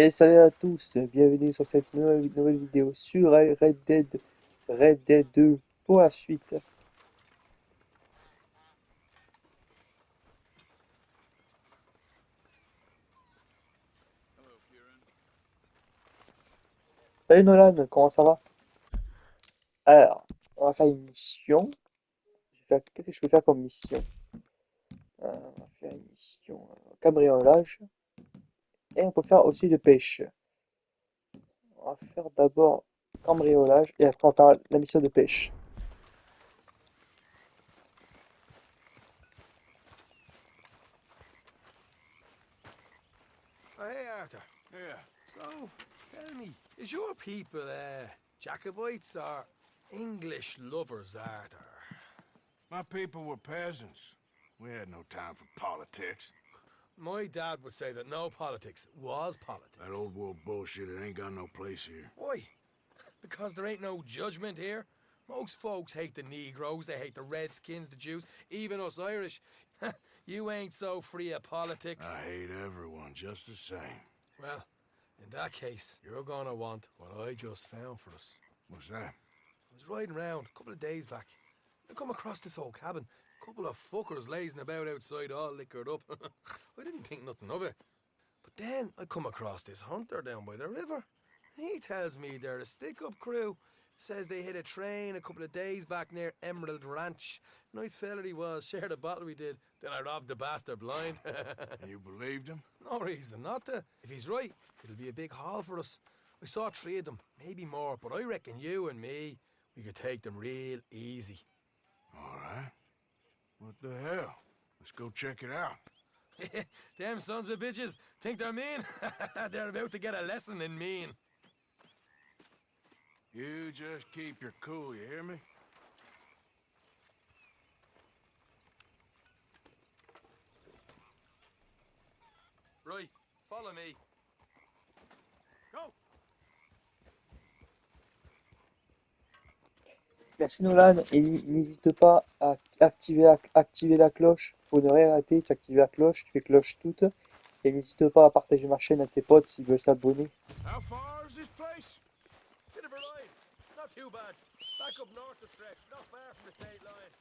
Et salut à tous, bienvenue sur cette nouvelle vidéo sur Red Dead 2 pour la suite. Salut Nolan, comment ça va? Alors, on va faire une mission. Qu'est-ce que je peux faire comme mission? On va faire une mission cambriolage et on peut faire aussi de pêche. On va faire d'abord cambriolage et après on va faire la mission de pêche. Oh, hey, Arthur. Yeah. So, tell me, is your people Jacobites or English lovers, Arthur? My people were peasants. We had no time for politics. My dad would say that no politics was politics. That old world bullshit, it ain't got no place here. Why? Because there ain't no judgment here. Most folks hate the Negroes, they hate the Redskins, the Jews, even us Irish. You ain't so free of politics. I hate everyone just the same. Well, in that case, you're gonna want what I just found for us. What's that? I was riding around a couple of days back. I come across this old cabin. A couple of fuckers lazing about outside all liquored up. I didn't think nothing of it. But then I come across this hunter down by the river. And he tells me they're a stick-up crew. Says they hit a train a couple of days back near Emerald Ranch. Nice fella he was, shared a bottle we did. Then I robbed the bastard blind. You believed him? No reason not to. If he's right, it'll be a big haul for us. I saw 3 of them, maybe more, but I reckon you and me, we could take them real easy. All right. What the hell? Let's go check it out. Them sons of bitches think they're mean. They're about to get a lesson in mean. You just keep your cool, you hear me? Right, follow me. Go! Merci Nolan, et n'hésite pas à activer la cloche pour ne rien rater. Tu actives la cloche, tu fais cloche toute, et n'hésite pas à partager ma chaîne à tes potes s'ils veulent s'abonner. How far is this place? Bit of a ride. Not too bad. Back up north the stretch, not far from the state line.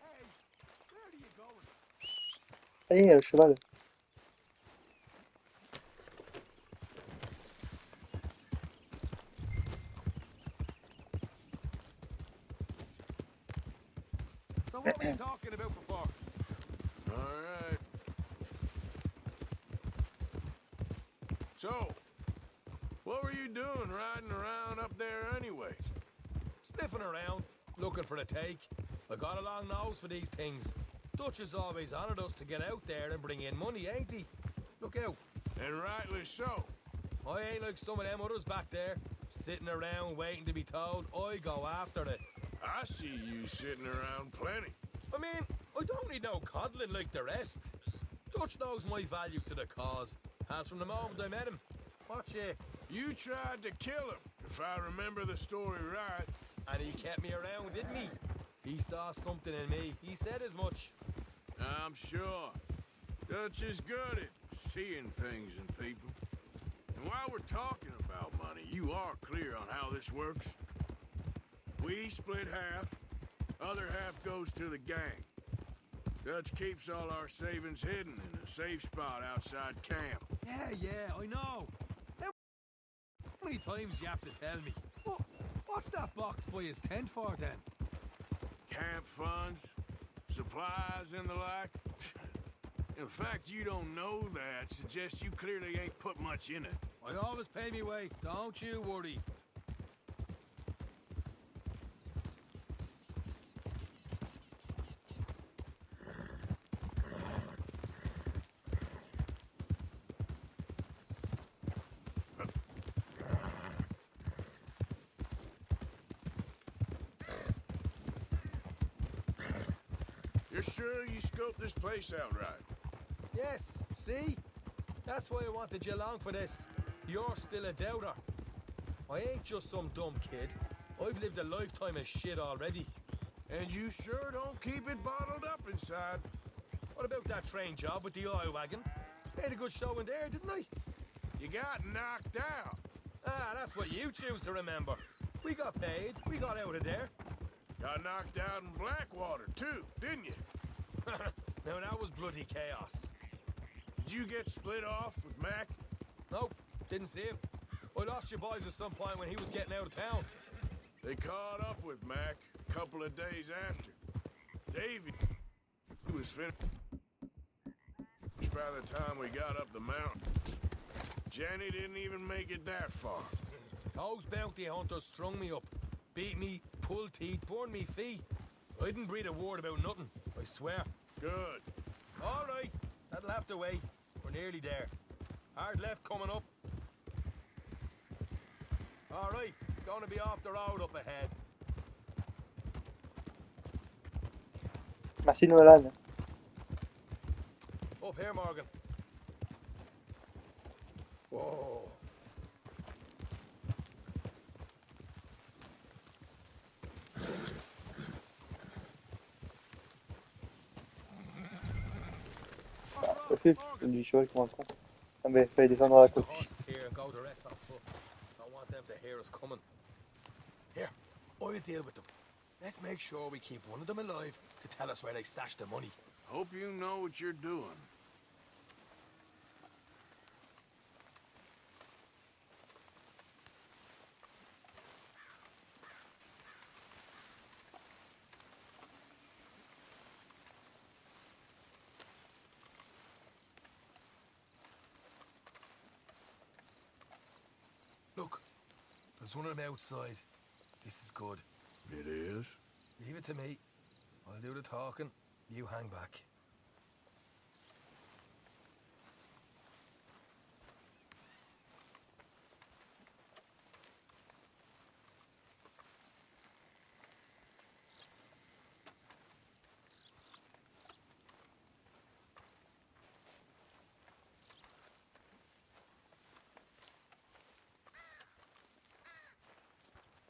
Hey, where are you going? Allez, il y a le cheval. So what were you talking about before? All right. So, what were you doing riding around up there anyways? Sniffing around, looking for a take. I got a long nose for these things. Dutch has always honoured us to get out there and bring in money, ain't he? Look out. And rightly so. I ain't like some of them others back there, sitting around waiting to be told. I go after it. I see you sitting around plenty. I mean, I don't need no coddling like the rest. Dutch knows my value to the cause. As from the moment I met him. Watch it. You tried to kill him, if I remember the story right. And he kept me around, didn't he? He saw something in me. He said as much. I'm sure. Dutch is good at seeing things in people. And while we're talking about money, you are clear on how this works? We split half, other half goes to the gang. Dutch keeps all our savings hidden in a safe spot outside camp. Yeah, I know. How many times you have to tell me? What's that box by his tent for then? Camp funds, supplies and the like. The fact you don't know that suggests you clearly ain't put much in it. I always pay me way, don't you worry. You're sure you scoped this place out right? Yes, see? That's why I wanted you along for this. You're still a doubter. I ain't just some dumb kid. I've lived a lifetime of shit already. And you sure don't keep it bottled up inside. What about that train job with the oil wagon? Made a good show in there, didn't I? You got knocked out. Ah, that's what you choose to remember. We got paid. We got out of there. Got knocked out in Blackwater, too, didn't you? Now, that was bloody chaos. Did you get split off with Mac? Nope, didn't see him. I lost your boys at some point when he was getting out of town. They caught up with Mac a couple of days after. Davey was finished by the time we got up the mountain. Jenny didn't even make it that far. Those bounty hunters strung me up, beat me, pulled teeth, burned me feet. I didn't breathe a word about nothing, I swear. Good. All right, that left away. We're nearly there. Hard left coming up. All right, it's going to be off the road up ahead. Merci Nolan. Up here, Morgan. Whoa. Perfect, c'est du cheval qui m'entend. Ah ben, il fallait descendre à la côte. Horses here and go the rest on foot. Don't want them to hear us coming. Here, I'll deal with them. Let's make sure we keep one of them alive to tell us where they stashed the money. Hope you know what you're doing. Look, there's one of them outside. This is good. It is? Leave it to me. I'll do the talking. You hang back.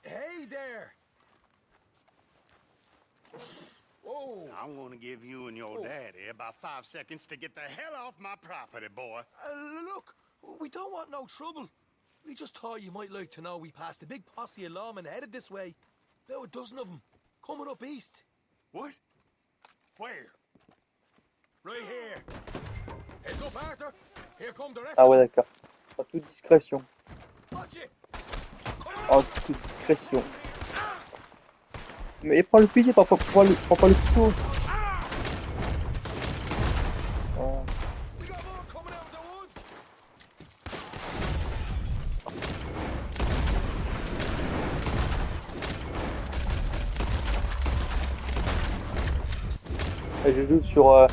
Hey there! Whoa! I'm gonna give you and your daddy about 5 seconds to get the hell off my property, boy. Look, we don't want no trouble. We just thought you might like to know we passed a big posse of lawmen headed this way. About a dozen of them, coming up east. What? Where? Right here. Heads up, Arthur. Here come the rest Ah of ouais, them. d'accord. En toute discrétion. Watch it. En toute discrétion. Mais prends le fusil, prends pas le couteau. Oh. We got more coming out of the woods. Je joue sur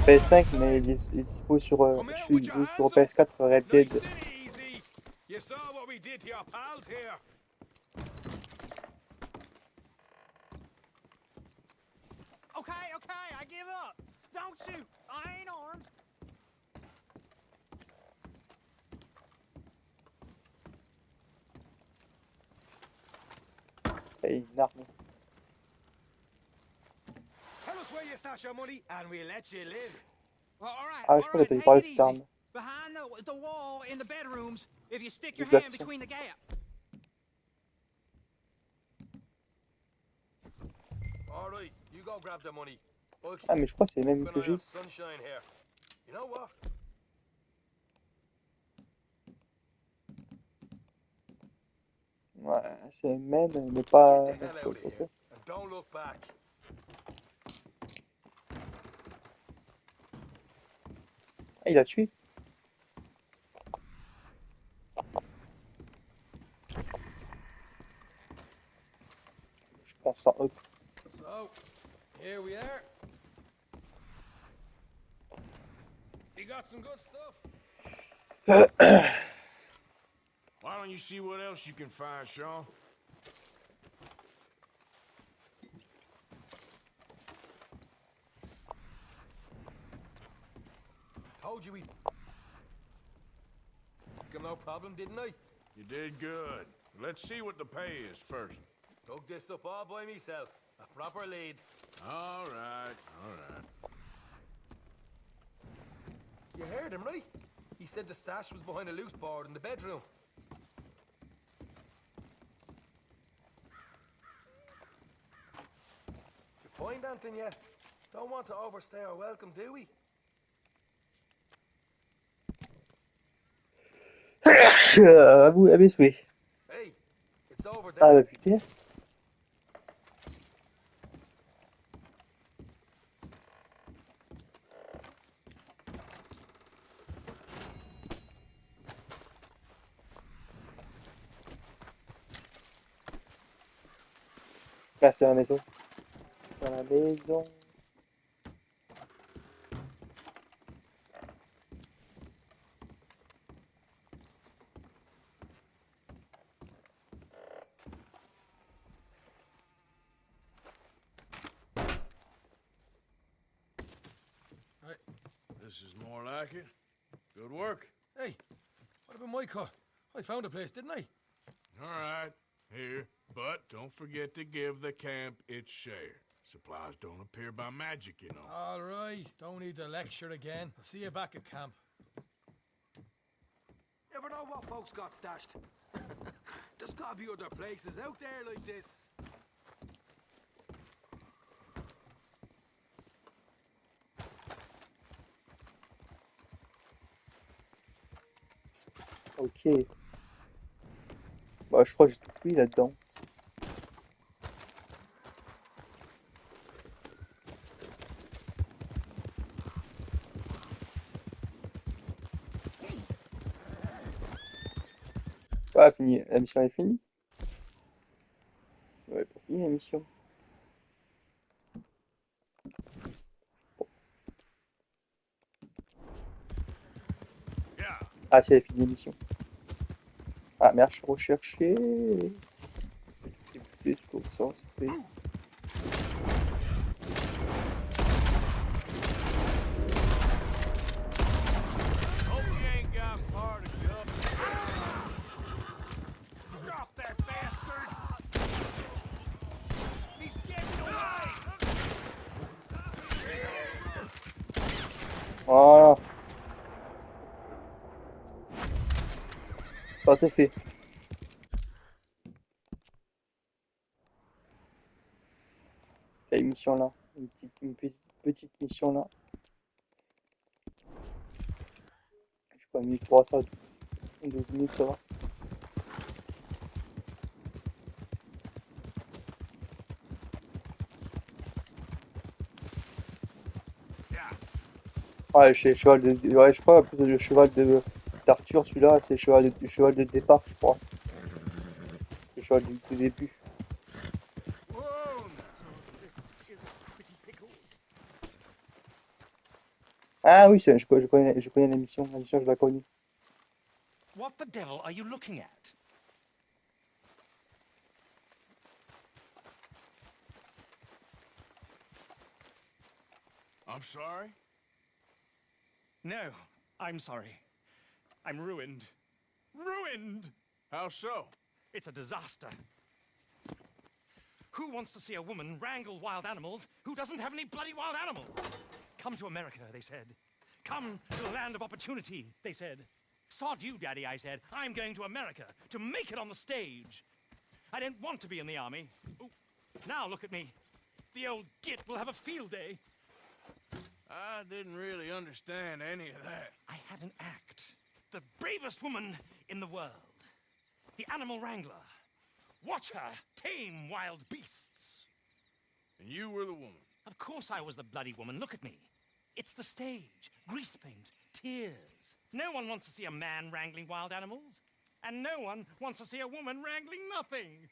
PS5, mais il est dispo sur, je joue sur PS4 Red Dead. Nice and easy. You saw what we did to your pals here. Okay, I give up. Don't shoot. I ain't armed. Et une arme. Tell us where you stash your money, and we'll let you live. Well, all right. Ah, je crois que t'as parlé de cette arme. Behind the wall in the bedrooms, if you stick your Good hand luck, between the gaps. All right, you go grab the money. I'll keep Ah, mais je crois que c'est les mêmes an que eye j'ai. on Sunshine here. You know what? Ouais, c'est les mêmes, mais pas Get the la hell même out chose, of ok. here, and don't look back. Ah, il a tué. Je prends ça, hop. So, here we are. You got some good stuff. Why don't you see what else you can find, Sean? Told you we'd... Give 'em no problem, didn't I? You did good. Let's see what the pay is first. Dug this up all by myself. A proper lead. All right, all right. You heard him, right? He said the stash was behind a loose board in the bedroom. You find anything yet? Don't want to overstay our welcome, do we? À mes souhaits. Hey, it's over Ah there. bah putain. Ah, c'est dans la maison. Dans la maison. This is more like it. Good work. Hey, what about my cut? I found a place, didn't I? All right, here. But don't forget to give the camp its share. Supplies don't appear by magic, you know. All right, don't need to lecture again. I'll see you back at camp. Never know what folks got stashed. There's gotta be other places out there like this. Ok. Bah je crois que j'ai tout fouillé là-dedans. Ah, fini. La mission est finie. Ouais, pour finir la mission. Yeah. Ah, c'est la fin de l'émission. Ah merde, je suis recherché. C'est plus comme ça, c'est fait. Hope you ain't got far to go. Drop that bastard! He's getting away! Voilà. Ça c'est fait. Il y a une mission là. Une petite mission là. Je sais pas, 1 minute pour ça. 12 minutes ça va. Ouais, c'est le cheval de. Ouais, je crois, plus le cheval de d'Arthur, celui-là, c'est le cheval de départ, je crois. Le cheval du début. Whoa, now. This is a pretty pickle. Ah oui, je connais la mission. La mission, je la connais. What the devil are you looking at? I'm sorry? No, I'm sorry. I'm ruined. Ruined! How so? It's a disaster. Who wants to see a woman wrangle wild animals who doesn't have any bloody wild animals? Come to America, they said. Come to the land of opportunity, they said. Sod you, Daddy, I said. I'm going to America to make it on the stage. I didn't want to be in the army. Ooh, now look at me. The old git will have a field day. I didn't really understand any of that. I had an act. The bravest woman in the world. The animal wrangler. Watch her tame wild beasts. And you were the woman. Of course I was the bloody woman. Look at me. It's the stage. Grease paint. Tears. No one wants to see a man wrangling wild animals. And no one wants to see a woman wrangling nothing.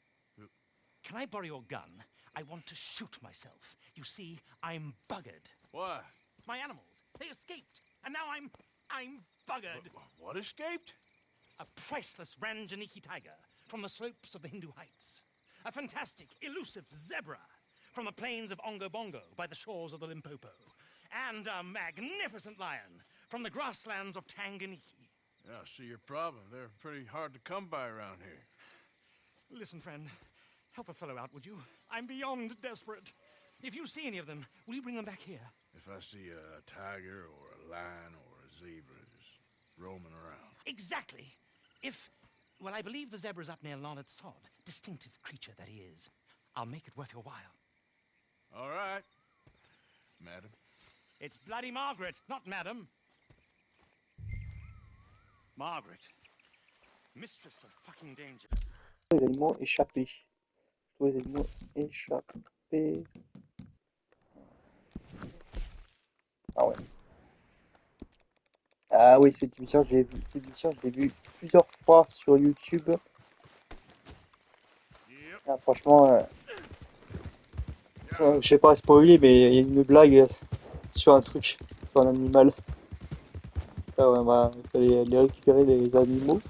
Can I borrow your gun? I want to shoot myself. You see, I'm buggered. Why? My animals, they escaped. And now I'm buggered. What escaped? A priceless Ranjaniki tiger from the slopes of the Hindu Heights. A fantastic, elusive zebra from the plains of Ongo Bongo by the shores of the Limpopo. And a magnificent lion from the grasslands of Tanganyika. Yeah, I see your problem. They're pretty hard to come by around here. Listen, friend, help a fellow out, would you? I'm beyond desperate. If you see any of them, will you bring them back here? If I see a tiger or a lion or a zebra, just roaming around. Exactly. Well, I believe the zebra's up near Lonnet Sod. Distinctive creature that he is. I'll make it worth your while. All right, madam. It's bloody Margaret, not madam. Margaret. Mistress of fucking danger. Les animaux échappés. Je trouve les animaux échappés. Ah ouais. Ah oui, cette émission, je l'ai vue plusieurs fois sur YouTube. Ah, franchement, je sais pas spoiler, mais il y a une blague sur un truc, sur un animal. Ah ouais, bah, il fallait aller récupérer les animaux.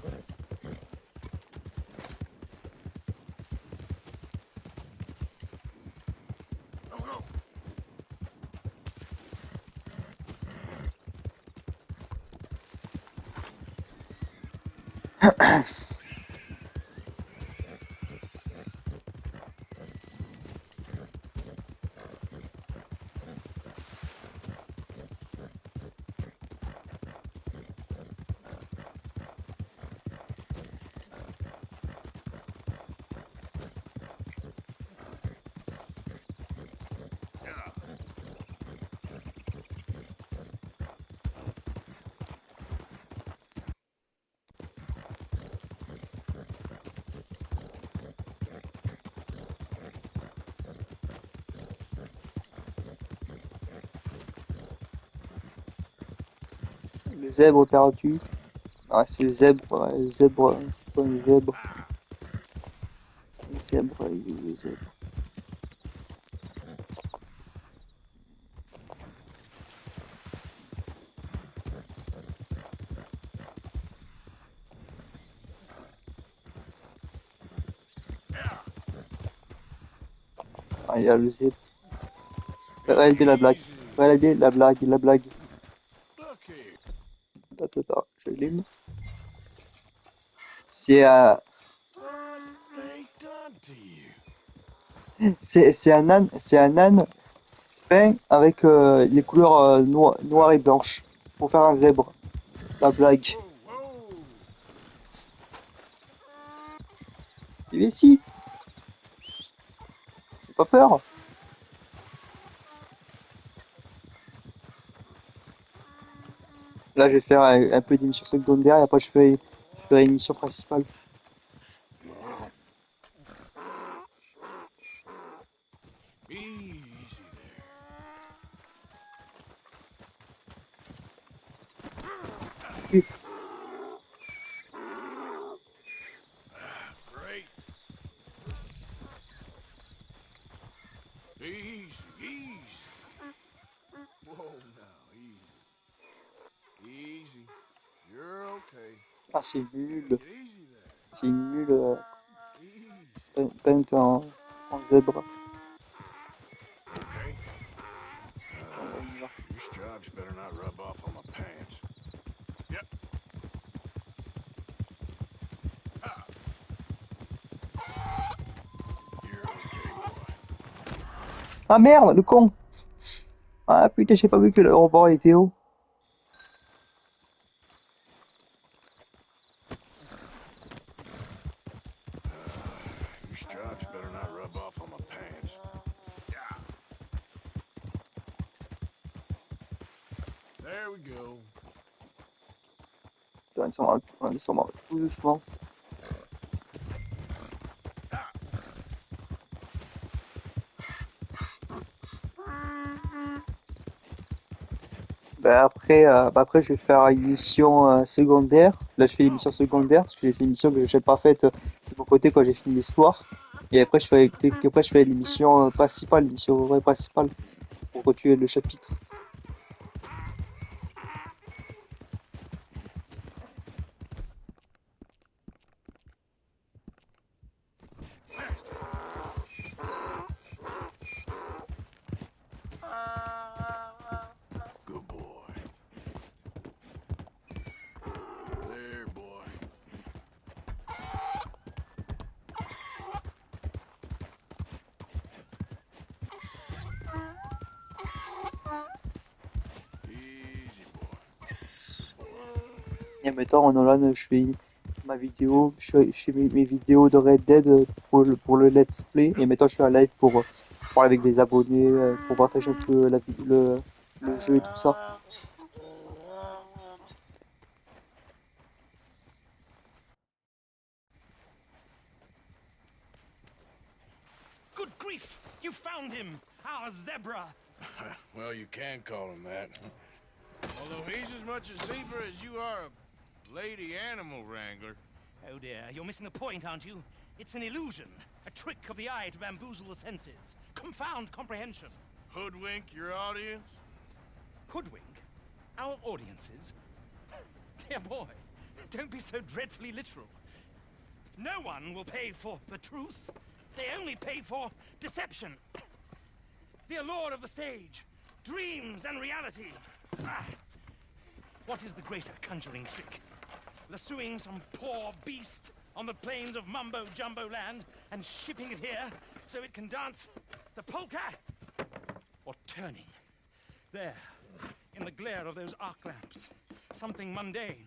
Le zèbre perdu. Ah, c'est le zèbre, ouais, le zèbre, c'est pas le zèbre. Le zèbre, il est le zèbre. Ah, il y a le zèbre. Regardez la blague. Regardez la blague, la blague. Look here. Attends, je l'ai. C'est What they done to you? c'est un âne peint avec les couleurs noires et blanches pour faire un zèbre. La blague. Whoa, whoa. Mais si, j'ai pas peur. Là, je vais faire un peu d'émission secondaire et après je ferai une émission principale. Easy there. Oui. Great. Easy, easy. Whoa, now, easy. Easy. You're okay. Ah, c'est nul. Get easy there. C'est nul Easy. peinte en zèbre. Okay. Your stripes better not rub off on my pants. Yep. Ah. You're okay, boy. Ah merde, le con. Ah putain, j'ai pas vu que le rebord était haut. Your stripes better not rub off on my pants. Yeah. There we go. On descend tout doucement. Après, je vais faire une mission secondaire. Là, je fais l'émission secondaire parce que c'est une émission que je n'ai pas faite de mon côté quand j'ai fini l'histoire. Et après, je fais l'émission principale, l'émission vraie principale pour continuer le chapitre. Good boy. There, boy. Easy, boy. Et mettons, Nolan, je fais ma vidéo, je fais mes vidéos de Red Dead pour le let's play, et mettons, je fais un live pour parler avec mes abonnés, pour partager un peu le jeu et tout ça. Good grief! You found him! Our zebra! Well, you can call him that. Although he's as much a zebra as you are a lady animal wrangler. Oh dear, you're missing the point, aren't you? It's an illusion. A trick of the eye to bamboozle the senses. Confound comprehension. Hoodwink your audience? Hoodwink? Our audiences? Dear boy, don't be so dreadfully literal. No one will pay for the truth. They only pay for deception. The allure of the stage. Dreams and reality. Ah. What is the greater conjuring trick? Lassoing some poor beast on the plains of mumbo-jumbo land and shipping it here so it can dance the polka? Or turning, there, in the glare of those arc lamps, something mundane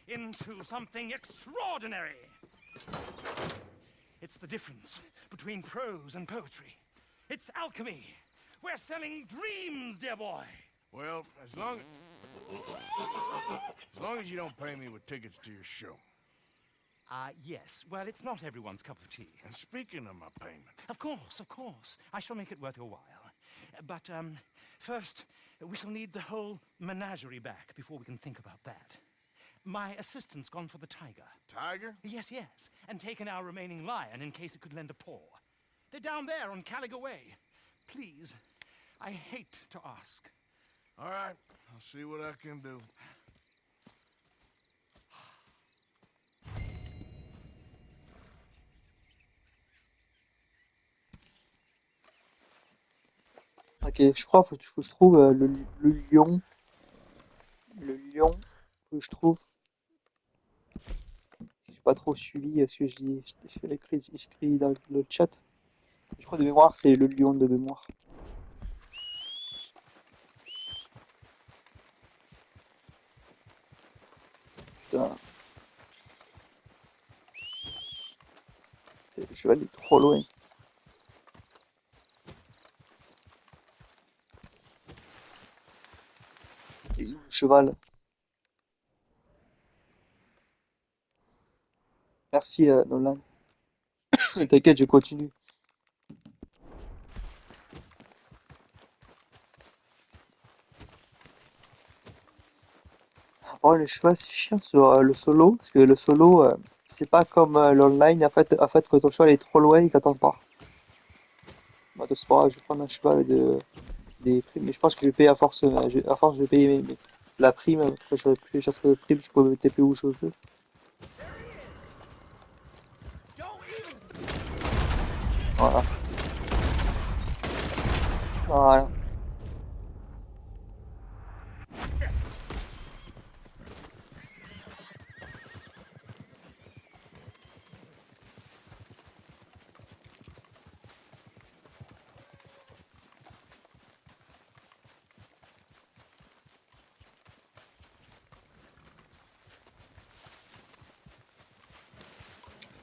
into something extraordinary? It's the difference between prose and poetry. It's alchemy. We're selling dreams, dear boy. Well, as long as you don't pay me with tickets to your show. Yes. Well, it's not everyone's cup of tea. And speaking of my payment, Of course. I shall make it worth your while. But, first, we shall need the whole menagerie back before we can think about that. My assistant's gone for the tiger. Tiger? Yes, and taken our remaining lion in case it could lend a paw. They're down there on Caliga Way. Please, I hate to ask. All right, I'll see what I can do. Ok, je crois qu'il faut que je trouve le lion. Le lion, faut que je trouve. J'ai pas trop suivi ce que j'ai écrit dans le chat. Je crois de mémoire, c'est le lion de mémoire. Putain. Je vais aller trop loin. Et où le cheval? Merci Nolan. T'inquiète, je continue. Oh, le cheval, c'est chiant sur le solo, parce que le solo, c'est pas comme l'online. En fait, quand ton cheval est trop loin, il t'attend pas. Bon, c'est pas grave, je vais prendre un cheval des primes, mais je pense que je vais payer à force, à force, je vais payer la prime. Quand j'aurai plus les chasses de primes, je peux me TP où je veux. Voilà. Voilà.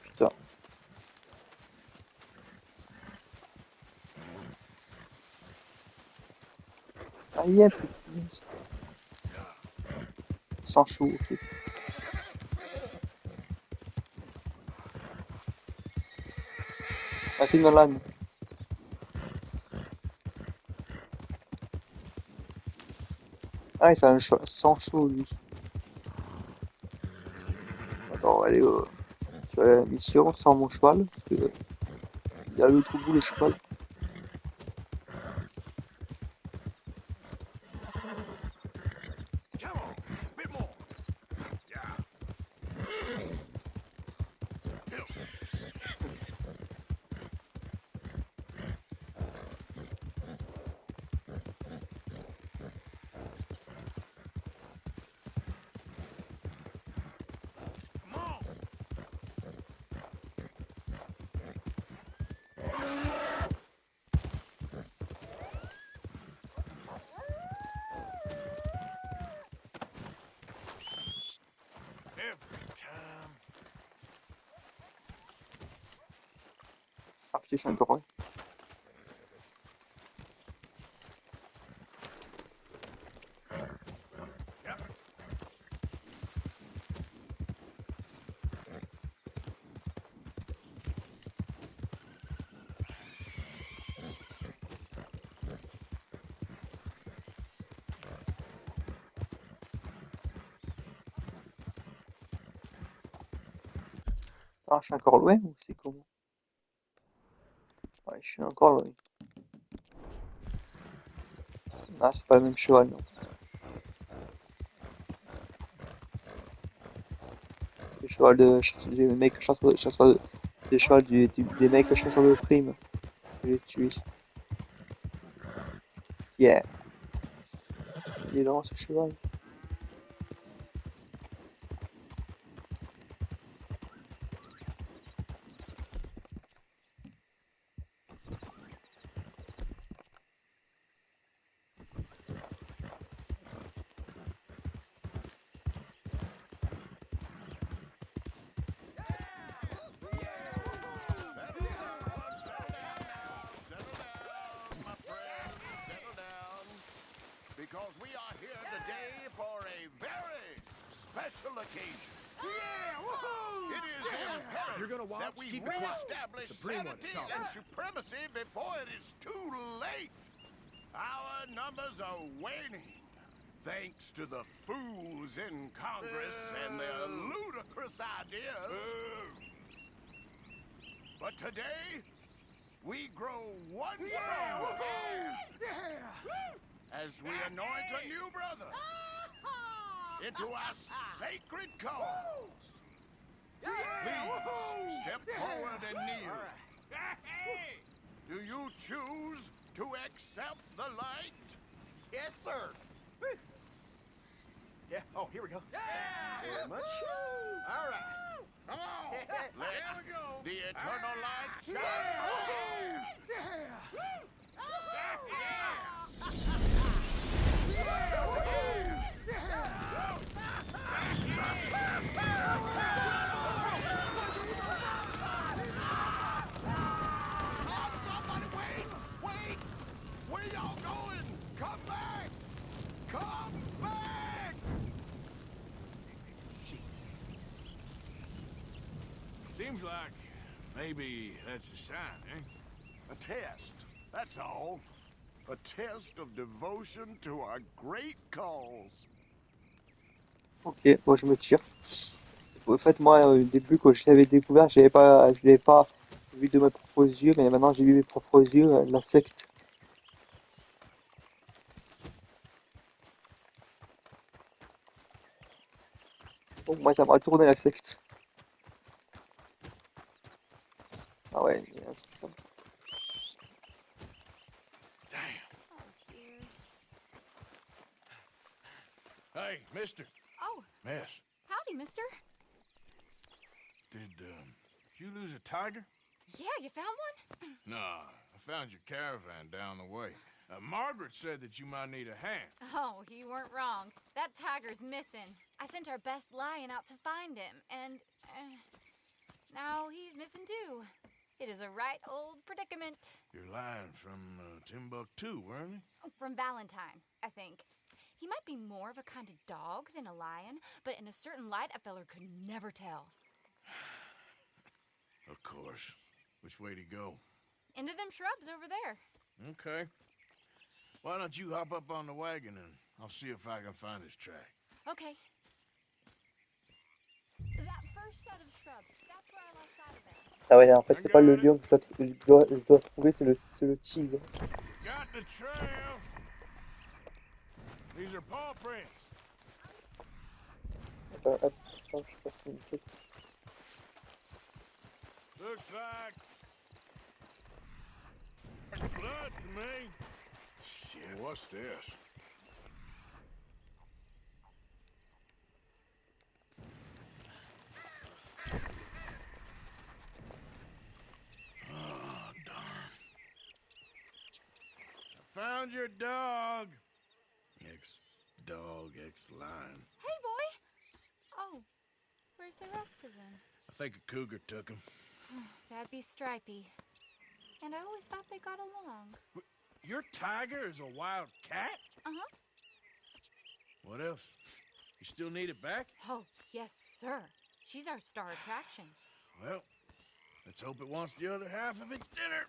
Putain. Ah, yep. Sans chou, ok. Merci Nolan. Ah, c'est un sans chaud, lui. Attends, on va aller sur la mission sans mon cheval. Parce que, il y a l'autre bout, le cheval. Come on, a bit more. Yeah. Come on. Every time. Ah putain, je suis encore loin. Ah, je suis encore loin ou c'est comment? Ouais, je suis encore loin. Ah, c'est pas le même cheval, non. Le cheval des mecs chasseurs de... C'est le cheval des mecs chasseurs de primes que j'ai tué. Yeah. Il est lent ce cheval. Because we are here today for a very special occasion. Yeah! Woohoo! It is imperative You're gonna watch? that we Keep it quiet. reestablish The Supreme One's sanity talking. and supremacy before it is too late. Our numbers are waning, thanks to the fools in Congress and their ludicrous ideas. But today, we grow one stronger as we anoint a new brother into our sacred cause. Please step forward and kneel. Do you choose to accept the light? Yes, sir. Yeah. Oh, here we go. Very much. All right. Come on, let the eternal light shine. Somebody wait! Where y'all going? Come back! Come back! Seems like maybe that's a sign, eh? A test, that's all. A test of devotion to our great cause. Ok, moi je me tire. En fait, moi, au début, quand je l'avais découvert, je l'avais pas vu de mes propres yeux, mais maintenant j'ai vu mes propres yeux, la secte. Bon, moi, ça m'a tourné la secte. Ah ouais, il y a un truc comme- Damn. Oh, dear. Hey, mister. Oh, Miss, howdy, mister. did you lose a tiger? Yeah, you found one? Nah, I found your caravan down the way. Margaret said that you might need a hand. Oh, you weren't wrong. That tiger's missing. I sent our best lion out to find him, and now he's missing too. It is a right old predicament. You're lying from Timbuktu, weren't you? From Valentine, I think. He might be more of a kind of dog than a lion, but in a certain light, a feller could never tell. Of course. Which way to go? Into them shrubs over there. Okay. Why don't you hop up on the wagon and I'll see if I can find his track. Okay. That first set of shrubs, that's where I lost sight of him. Ah ouais, en fait, c'est pas le lion que je dois trouver, c'est le tigre. Got the trail. These are paw prints. Attends, hop, ça, je passe une truc. Looks like blood to me. Shit, what's this? Oh, darn. I found your dog. Ex-dog, ex-lion. Hey, boy! Oh, Where's the rest of them? I think a cougar took him. That'd be Stripey. And I always thought they got along. Your tiger is a wild cat? Uh-huh. What else? You still need it back? Oh, yes, sir. She's our star attraction. Well, let's hope it wants the other half of its dinner.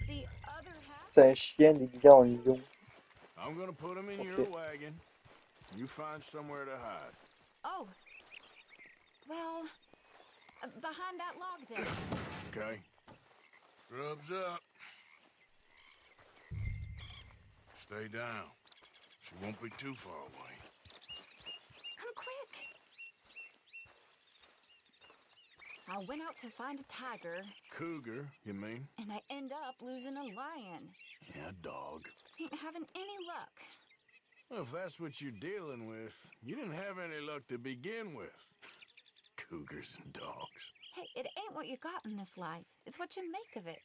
The other half? C'est un chien déguisé en lion. I'm gonna put him in your Okay. wagon. You find somewhere to hide. Oh. Well, behind that log there. Okay. Grub's up. Stay down. She won't be too far away. Come quick. I went out to find a tiger, Cougar, you mean? and I end up losing a lion. Yeah, dog. Ain't having any luck. Well, if that's what you're dealing with, you didn't have any luck to begin with. Cougars and dogs. Hey, it ain't what you got in this life. It's what you make of it.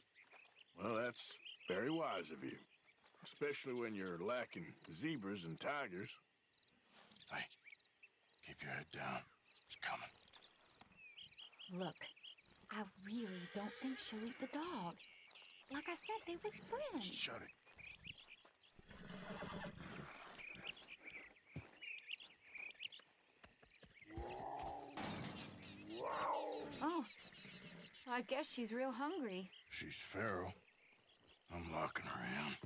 Well, that's very wise of you. Especially when you're lacking zebras and tigers. Hey, keep your head down. It's coming. Look, I really don't think she'll eat the dog. Like I said, they was friends. Shut it. Oh, I guess she's real hungry. She's feral. I'm locking her in.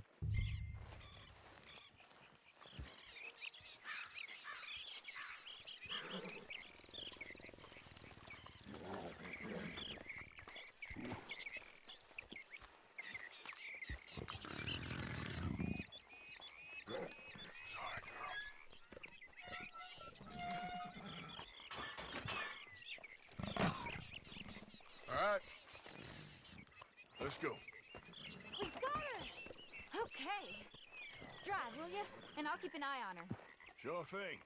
Sorry, girl. All right. Let's go. We got her! Okay. Drive, will you? And I'll keep an eye on her. Sure thing.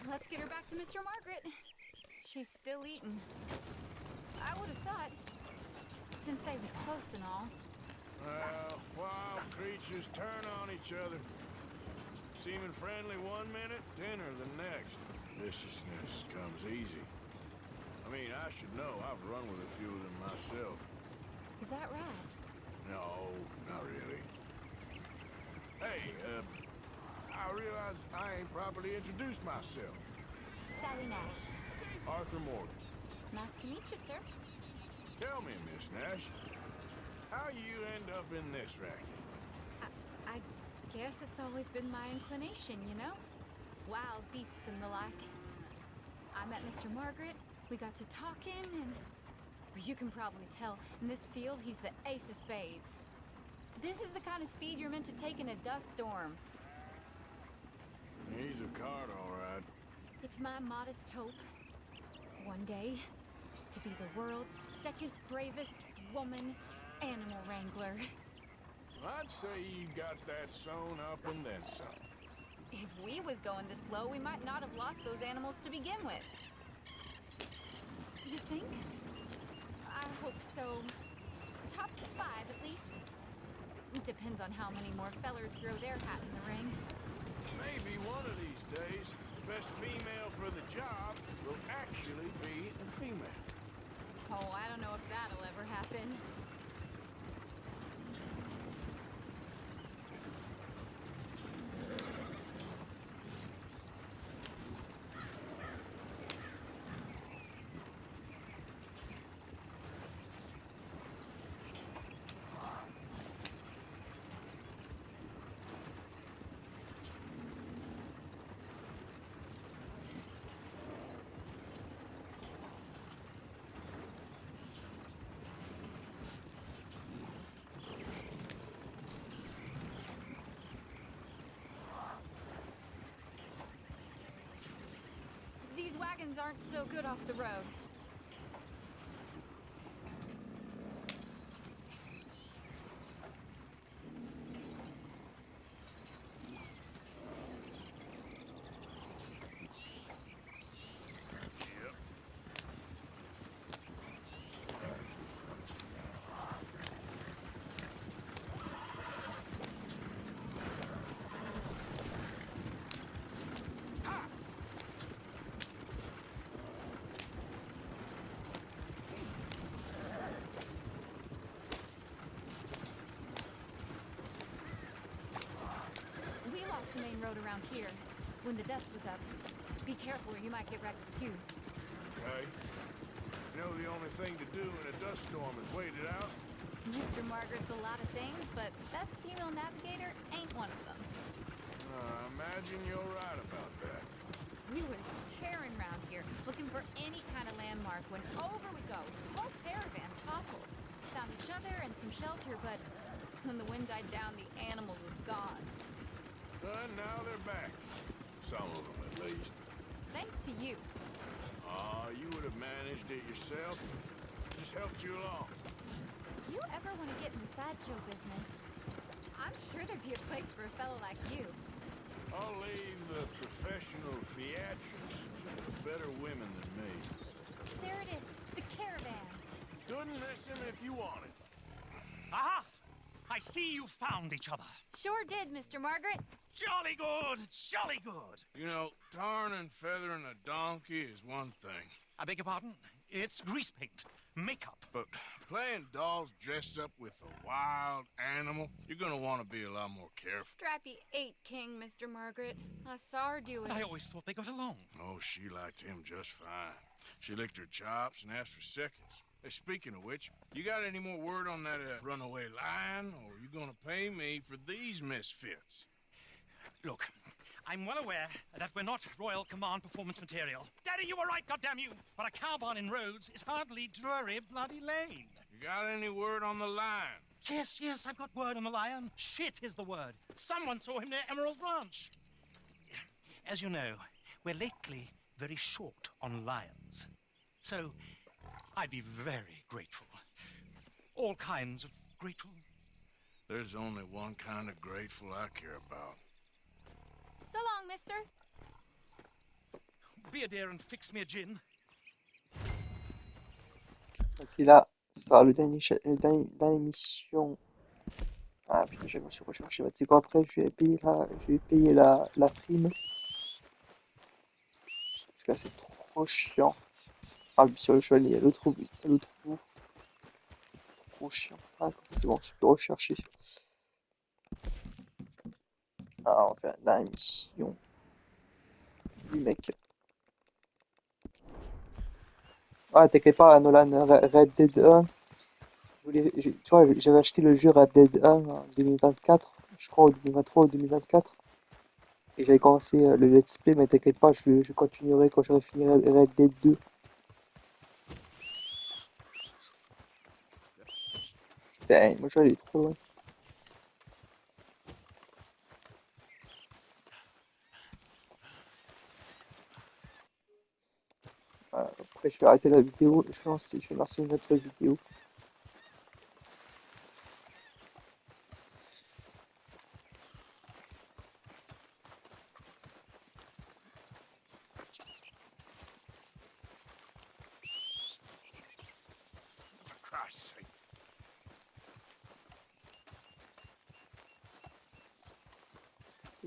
Let's get her back to Mr. Margaret. She's still eating. I would have thought, since they was close and all. Well, wild creatures turn on each other. Seeming friendly one minute, dinner the next. Viciousness comes easy. I mean, I should know. I've run with a few of them myself. Is that right? No, not really. Hey, I realize I ain't properly introduced myself. Sally Nash. Arthur Morgan. Nice to meet you, sir. Tell me, Miss Nash, how you end up in this racket? I guess it's always been my inclination, you know? Wild beasts and the like. I met Mr. Margaret, we got to talking, and well, you can probably tell, in this field, he's the ace of spades. This is the kind of speed you're meant to take in a dust storm. He's a card, all right. It's my modest hope, one day, to be the world's second bravest woman animal wrangler. I'd say you got that sewn up and then some. If we was going this slow, we might not have lost those animals to begin with. You think? I hope so. Top 5, at least. It depends on how many more fellers throw their hat in the ring. Maybe one of these days, the best female for the job will actually be a female. Oh, I don't know if that'll ever happen. These wagons aren't so good off the road. road around here when the dust was up. Be careful or you might get wrecked too. Okay. You know the only thing to do in a dust storm is wait it out? Mr. Margaret's a lot of things, but best female navigator ain't one of them. I imagine you're right about that. We was tearing around here, looking for any kind of landmark when over we go. Whole caravan toppled. Found each other and some shelter, but when the wind died down, the animals was gone. But now they're back. Some of them, at least. Thanks to you. You would have managed it yourself. Just helped you along. If you ever want to get in the sideshow business, I'm sure there'd be a place for a fellow like you. I'll leave the professional theatrics to better women than me. There it is, the caravan. Couldn't miss him if you wanted. Aha! I see you found each other. Sure did, Mr. Margaret. Jolly good, jolly good. You know, tarring and feathering a donkey is one thing. I beg your pardon? It's grease paint, makeup. But playing dolls dressed up with a wild animal, you're gonna want to be a lot more careful. Strappy ate King, Mr. Margaret. I saw her do it. I always thought they got along. Oh, she liked him just fine. She licked her chops and asked for seconds. Hey, speaking of which, you got any more word on that runaway lion, or are you gonna pay me for these misfits? Look, I'm well aware that we're not Royal Command performance material. Daddy, you were right, goddamn you! But a cow barn in Rhodes is hardly Drury Bloody Lane. You got any word on the lion? Yes, I've got word on the lion. Shit is the word. Someone saw him near Emerald Ranch. As you know, we're lately very short on lions. So, I'd be very grateful. All kinds of grateful. There's only one kind of grateful I care about. So long, mister. Be a dear and fix me a gin. Ok, là, ça sera le dernier mission. Ah putain, je me suis recherché. Bah, tu sais quoi, après, je vais payer la prime. Parce que là, c'est trop chiant. Ah, puis sur le cheval, il y a l'autre bout. Trop chiant. Ah, c'est bon, je peux rechercher. Ah, on va faire la mission du mec. Ah, t'inquiète pas, Nolan, Red Dead 1. Tu vois, j'avais acheté le jeu Red Dead 1 en 2024, je crois, ou 2023 ou 2024. Et j'avais commencé le let's play, mais t'inquiète pas, je continuerai quand j'aurai fini Red Dead 2. Putain, moi je vais aller trop loin. Après, je vais arrêter la vidéo, je vais lancer une autre vidéo. For Christ's sake.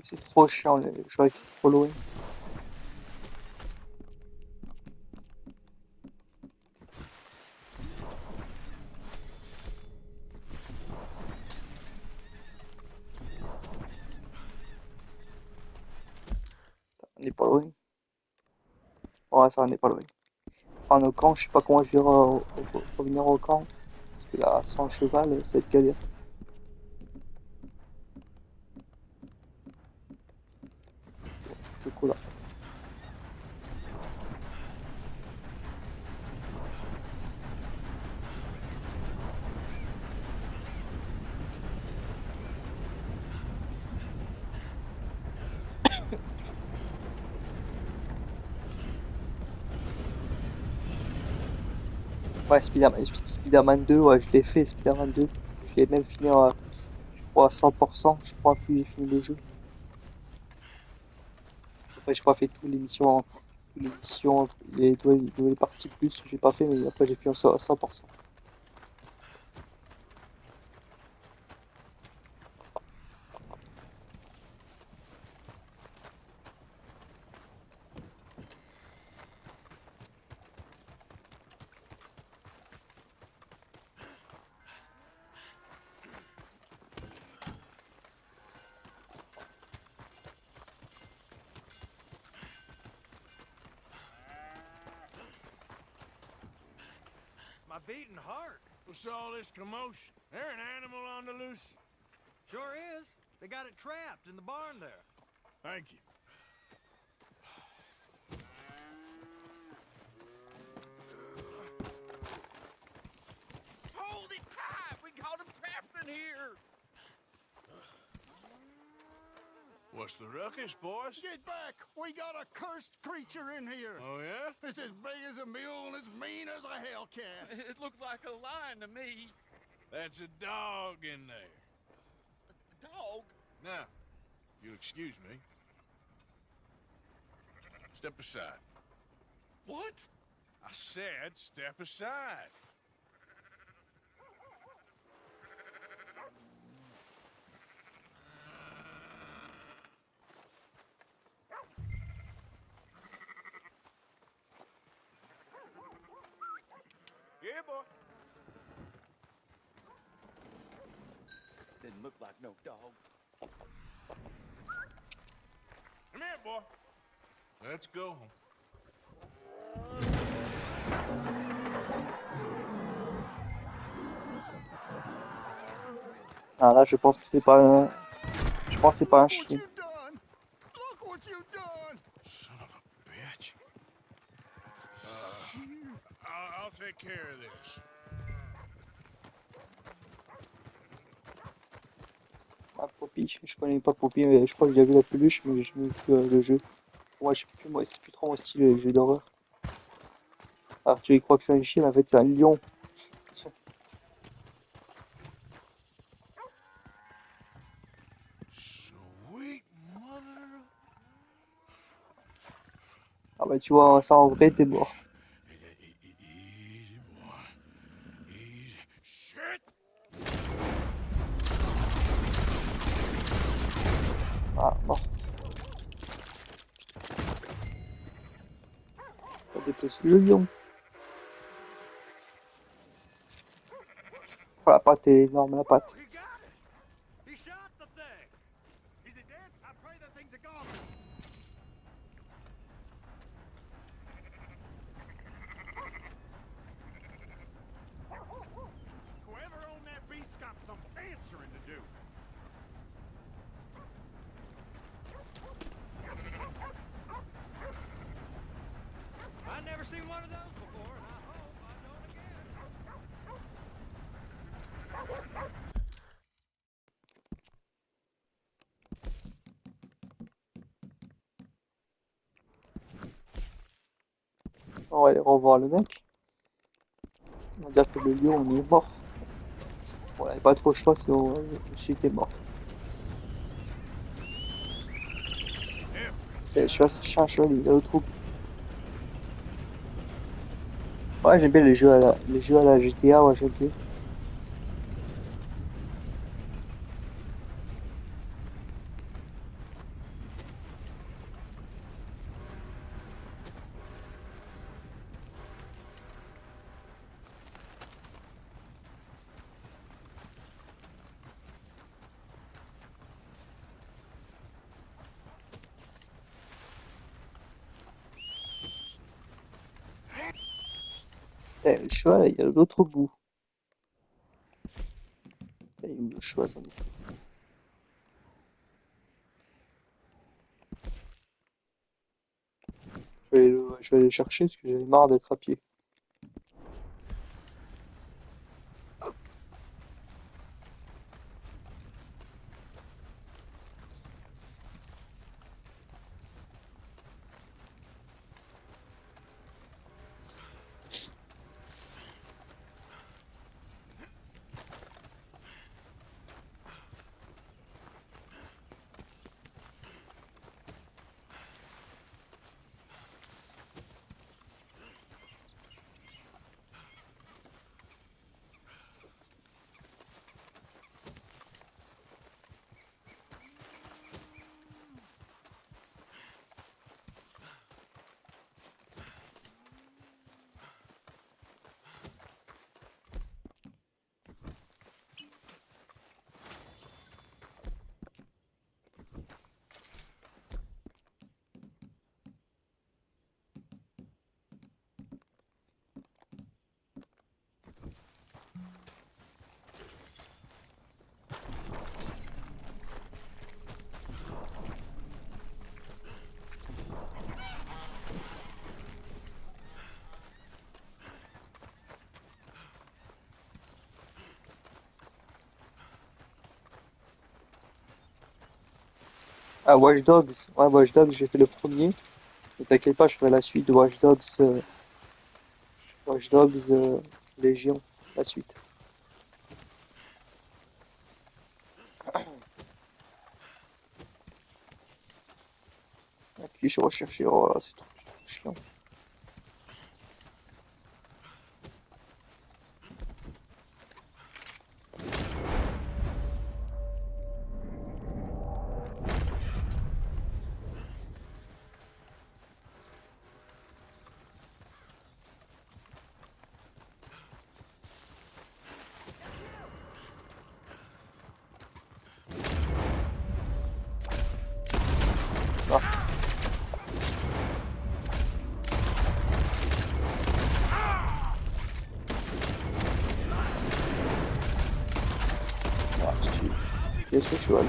C'est trop chiant, le jeu est trop loin. On n'est pas loin. Ouais, ça, on n'est pas loin. En au camp, je sais pas comment je vais revenir au camp. Parce que là, sans cheval, ça va être galère. Bon, je fais quoi là? Ouais, Spider-Man 2, ouais, je l'ai fait, Spider-Man 2. Je l'ai même fini, je crois, à 100%. Je crois que j'ai fini le jeu. Après, j'ai pas fait toutes les missions, les nouvelles parties plus, j'ai pas fait, mais après, j'ai fini à 100%. My beating heart. What's all this commotion? There an animal on the loose? Sure is. They got it trapped in the barn there. Thank you. Hold it tight! We got him trapped in here! What's the ruckus, boys? Get back! We got a cursed creature in here! Oh, yeah? It's as big as a mule and as mean as a hellcat. It looks like a lion to me. That's a dog in there. Dog? Now, if you'll excuse me. Step aside. What? I said step aside. Yeah, boy. Didn't look like no dog. Come here, boy. Let's go home. Ah là, je pense que c'est pas un... Je pense que c'est pas un What chien. you done? Look what you done! Son of a bitch. I'll take care of this. Ah, Poppy, je connais pas Poppy, mais je crois que j'ai déjà vu la peluche, mais j'ai jamais vu le jeu. Moi, je sais plus, moi, c'est plus trop mon style, les jeux d'horreur. Alors, tu y crois que c'est un chien, mais en fait, c'est un lion. Sweet mother. Ah bah, tu vois, ça en vrai, t'es mort. Easy, boy. Easy. Shit! Ah, mort. Ça dépasse le lion. Oh, la patte est énorme, la patte. He got it! He shot the thing! Is it dead? I pray the thing's a goner. Whoever owned that beast's got some answering to do. I never seen one of those before, and I hope I don't again. On va aller revoir le mec. On va dire que le lion, il est mort. Bon, on n'avait pas trop le choix, sinon le chien était mort. Et je suis il est au trou. Ouais, j'aime bien les jeux à la GTA, ouais, j'aime bien. Le cheval, il y a l'autre bout. Il y a le cheval, attendez. Je vais aller le chercher parce que j'avais marre d'être à pied. Ah, Watch Dogs. Ouais, Watch Dogs, j'ai fait le premier. Ne t'inquiète pas, je ferai la suite de Watch Dogs. Watch Dogs Légion, la suite. Appuie sur rechercher. Oh là, c'est trop chiant. Ah, ah, j'ai ce cheval.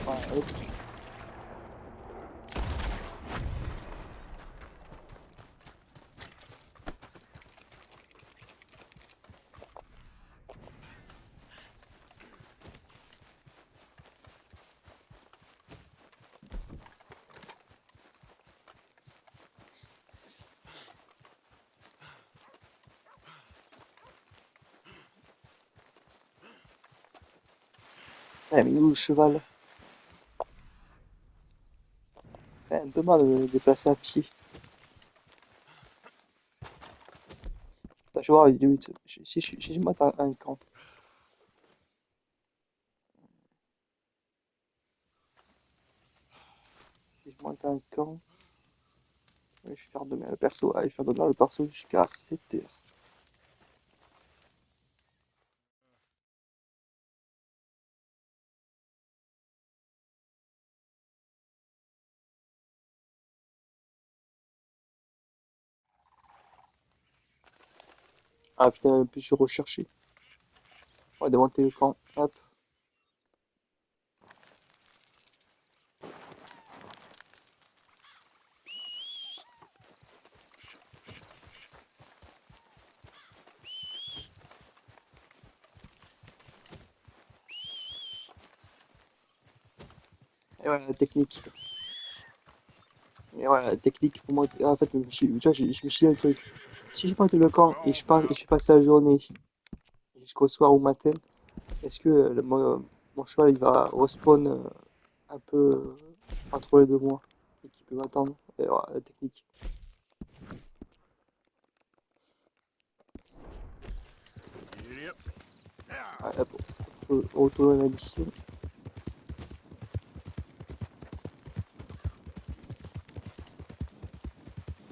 Ah, hop. Ah, mais où le cheval? Un peu mal de me déplacer à pied. Attends, je vais voir, il est où, si je monte un camp. Si je monte un camp, je vais faire demain le perso. Ah, je vais faire demain le perso jusqu'à 7h. Ah putain, en plus je recherché. On va démonter le camp. Hop. Et voilà la technique. Et voilà la technique pour monter. En fait, tu vois, je me suis dit un truc. Si je monte le camp et je passe la journée jusqu'au soir ou matin, est-ce que mon cheval il va respawn un peu entre les 2 mois et qu'il peut m'attendre? Et voilà la technique. Yep. Ah, hop, on peut retourner à la mission.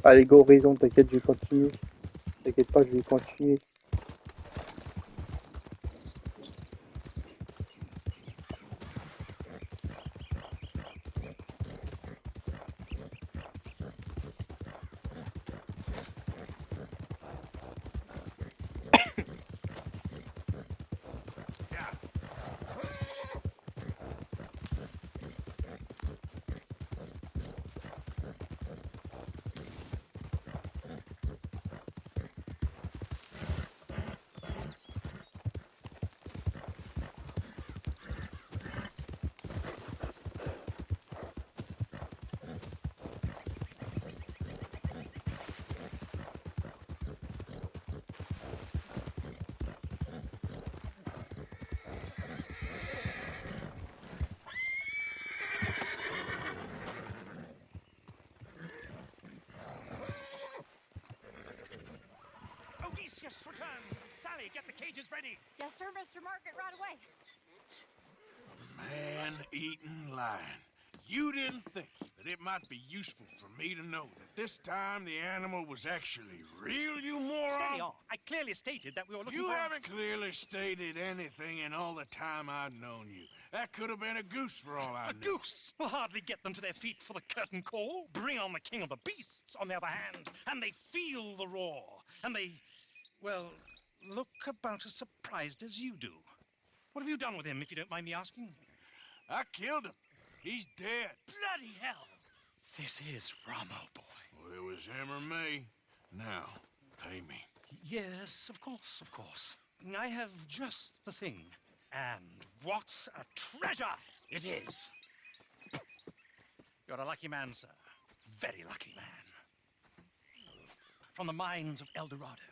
Allez, go Horizon, t'inquiète, je vais continuer. T'inquiète pas, je vais continuer. Odysseus returns. Sally, get the cages ready. Yes, sir, Mr. Margaret, right away. Man-eating lion. You didn't think that it might be useful for me to know that this time the animal was actually real, you moron? Steady on. I clearly stated that we were looking You for... haven't clearly stated anything in all the time I've known you. That could have been a goose for all I A knew. goose will hardly get them to their feet for the curtain call. Bring on the king of the beasts, on the other hand, and they feel the roar. And they, well, look about as surprised as you do. What have you done with him, if you don't mind me asking? I killed him. He's dead. Bloody hell! This is Ramo, boy. Well, it was him or me. Now, pay me. Yes, of course, of course. I have just the thing. And what a treasure it is! You're a lucky man, sir. Very lucky man. From the mines of El Dorado,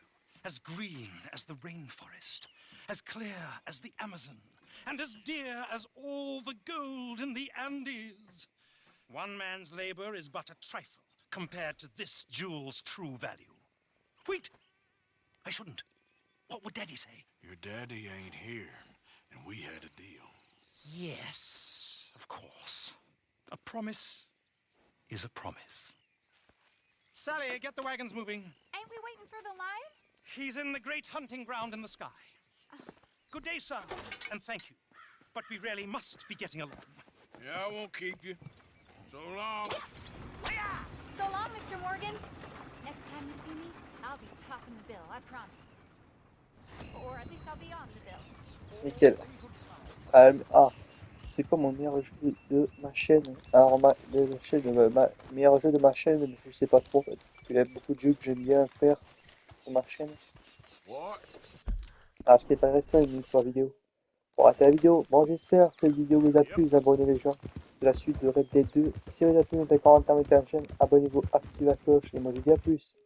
as green as the rainforest, as clear as the Amazon, and as dear as all the gold in the Andes. One man's labor is but a trifle compared to this jewel's true value. Wait! I shouldn't. What would Daddy say? Your daddy ain't here, and we had a deal. Yes, of course. A promise is a promise. Sally, get the wagons moving. Ain't we waiting for the lion? He's in the great hunting ground in the sky. Good day, sir, and thank you. But we really must be getting along. Yeah, I won't keep you. So long. So long, Mr. Morgan. Next time you see me, I'll be topping the bill, I promise. Or at least I'll be on the bill. Nickel. Ah, c'est quoi mon meilleur jeu de ma chaîne? Alors, meilleur jeu de ma chaîne, mais je sais pas trop en fait. Parce qu'il y a beaucoup de jeux que j'aime bien faire sur ma chaîne. What? Ah, ce qui est intéressant, une minute sur la vidéo. Pour arrêter la vidéo, bon, j'espère que cette vidéo vous a plu, les abonnez les gens de la suite de Red Dead 2. Si vous avez plu, mettez un commentaire, mettez un j'aime, abonnez-vous, activez la cloche, et moi je vous dis à plus.